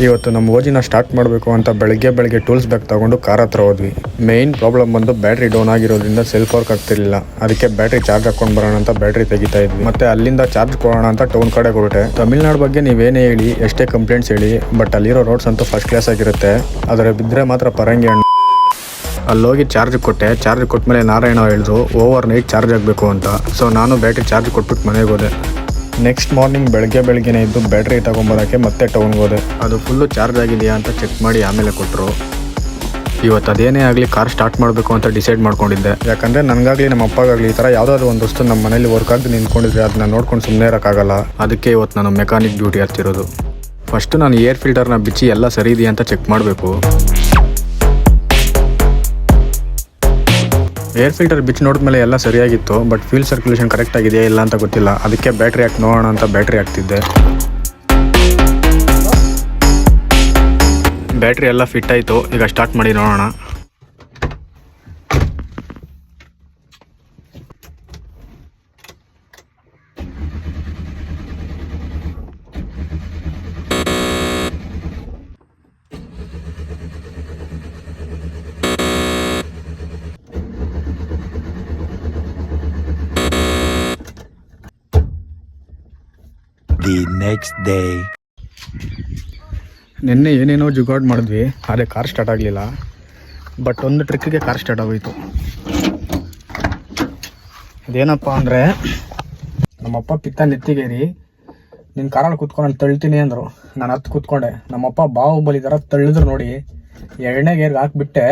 ಇವತ್ತು ನಮ್ಮ ಓಜಿನ ಸ್ಟಾರ್ಟ್ ಮಾಡಬೇಕು ಅಂತ ಬೆಳಗ್ಗೆ ಟೂಲ್ಸ್ ಬ್ಯಾಗ್ ತಗೊಂಡು ಕಾರ್ ಹತ್ರ ಹೋದ್ವಿ. ಮೇನ್ ಪ್ರಾಬ್ಲಮ್ ಬಂದು ಬ್ಯಾಟ್ರಿ ಡೌನ್ ಆಗಿರೋದ್ರಿಂದ ಸೆಲ್ಫ್ ವರ್ಕ್ ಆಗ್ತಿರ್ಲಿಲ್ಲ. ಅದಕ್ಕೆ ಬ್ಯಾಟ್ರಿ ಚಾರ್ಜ್ ಹಾಕೊಂಡು ಬರೋಣ ಅಂತ ಬ್ಯಾಟ್ರಿ ತೆಗಿತಾ ಇದ್ವಿ. ಮತ್ತೆ ಅಲ್ಲಿಂದ ಚಾರ್ಜ್ ಕೊಡೋಣ ಅಂತ ಟೌನ್ ಕಡೆ ಹೊರಟೆ. ತಮಿಳ್ನಾಡು ಬಗ್ಗೆ ನೀವೇನೇ ಹೇಳಿ, ಎಷ್ಟೇ ಕಂಪ್ಲೇಂಟ್ಸ್ ಹೇಳಿ, ಬಟ್ ಅಲ್ಲಿರೋ ರೋಡ್ಸ್ ಅಂತೂ ಫಸ್ಟ್ ಕ್ಲಾಸ್ ಆಗಿರುತ್ತೆ. ಆದರೆ ಬಿದ್ದರೆ ಮಾತ್ರ ಪರಂಗಿ ಹಣ್ಣು. ಅಲ್ಲೋಗಿ ಚಾರ್ಜ್ ಕೊಟ್ಟೆ. ಚಾರ್ಜ್ ಕೊಟ್ಮೇಲೆ ನಾರಾಯಣ ಹೇಳಿದ್ರು ಓವರ್ ನೈಟ್ ಚಾರ್ಜ್ ಆಗಬೇಕು ಅಂತ. ಸೊ ನಾನು ಬ್ಯಾಟ್ರಿ ಚಾರ್ಜ್ ಕೊಟ್ಬಿಟ್ಟು ಮನೆಗೆ ಹೋದೆ. ನೆಕ್ಸ್ಟ್ ಮಾರ್ನಿಂಗ್ ಬೆಳಗ್ಗೆನೇ ಇದ್ದು ಬ್ಯಾಟ್ರಿ ತೊಗೊಂಬರೋಕ್ಕೆ ಮತ್ತೆ ಟೌನ್ಗೆ ಹೋದೆ. ಅದು ಫುಲ್ಲು ಚಾರ್ಜ್ ಆಗಿದೆಯಾ ಅಂತ ಚೆಕ್ ಮಾಡಿ ಆಮೇಲೆ ಕೊಟ್ಟರು. ಇವತ್ತು ಅದೇನೇ ಆಗಲಿ ಕಾರ್ ಸ್ಟಾರ್ಟ್ ಮಾಡಬೇಕು ಅಂತ ಡಿಸೈಡ್ ಮಾಡ್ಕೊಂಡಿದ್ದೆ. ಯಾಕಂದರೆ ನನಗಾಗಲಿ ನಮ್ಮ ಅಪ್ಪಗಾಗಲಿ ಈ ಥರ ಯಾವುದಾದ್ರು ಒಂದು ವಸ್ತು ನಮ್ಮ ಮನೇಲಿ ವರ್ಕ್ ಆಗಿ ನಿಂತ್ಕೊಂಡಿದ್ರೆ ಅದನ್ನ ನೋಡ್ಕೊಂಡು ಸುಮ್ಮನೆ ಇರೋಕ್ಕಾಗಲ್ಲ. ಅದಕ್ಕೆ ಇವತ್ತು ನಾನು ಮೆಕ್ಯಾನಿಕ್ ಡ್ಯೂಟಿ ಹತ್ತಿರೋದು. ಫಸ್ಟು ನಾನು ಏರ್ ಫಿಲ್ಟರ್ನ ಬಿಚ್ಚಿ ಎಲ್ಲ ಸರಿ ಇದೆಯಾ ಅಂತ ಚೆಕ್ ಮಾಡಬೇಕು. ಏರ್ ಫಿಲ್ಟರ್ ಬಿಚ್ಚಿ ನೋಡಿದ್ಮೇಲೆ ಎಲ್ಲ ಸರಿಯಾಗಿತ್ತು. ಬಟ್ ಫ್ಯೂಲ್ ಸರ್ಕ್ಯುಲೇಷನ್ ಕರೆಕ್ಟ್ ಆಗಿದೆಯಾ ಇಲ್ಲ ಅಂತ ಗೊತ್ತಿಲ್ಲ. ಅದಕ್ಕೆ ಬ್ಯಾಟ್ರಿ ಹಾಕಿ ನೋಡೋಣ ಅಂತ ಬ್ಯಾಟ್ರಿ ಹಾಕ್ತಿದ್ದೆ. ಬ್ಯಾಟ್ರಿ ಎಲ್ಲ ಫಿಟ್ ಆಯಿತು. ಈಗ ಸ್ಟಾರ್ಟ್ ಮಾಡಿ ನೋಡೋಣ. The next day. ನಿನ್ನೆ ಏನೇನೋ ಜುಗಾಡ್ ಮಾಡಿದ್ವಿ, ಅದೇ ಕಾರ್ ಸ್ಟಾರ್ಟ್ ಆಗಲಿಲ್ಲ. ಬಟ್ ಒಂದು ಟ್ರಿಕ್ಕಿಗೆ ಕಾರ್ ಸ್ಟಾರ್ಟ್ ಆಗೋಯಿತು. ಅದೇನಪ್ಪ ಅಂದರೆ ನಮ್ಮಪ್ಪ ಪಿತ್ತ ನೆತ್ತಿಗೇರಿ ನಿನ್ನ ಕಾರಲ್ಲಿ ಕೂತ್ಕೊಂಡು ತಳ್ತೀನಿ ಅಂದರು. ನಾನು ಹತ್ತು ಕೂತ್ಕೊಂಡೆ. ನಮ್ಮಪ್ಪ ಬಾಹುಬಲಿ ಥರ ತಳ್ಳಿದ್ರು ನೋಡಿ. ಎರಡನೇ ಗೇರ್ಗೆ ಹಾಕ್ಬಿಟ್ಟೆ.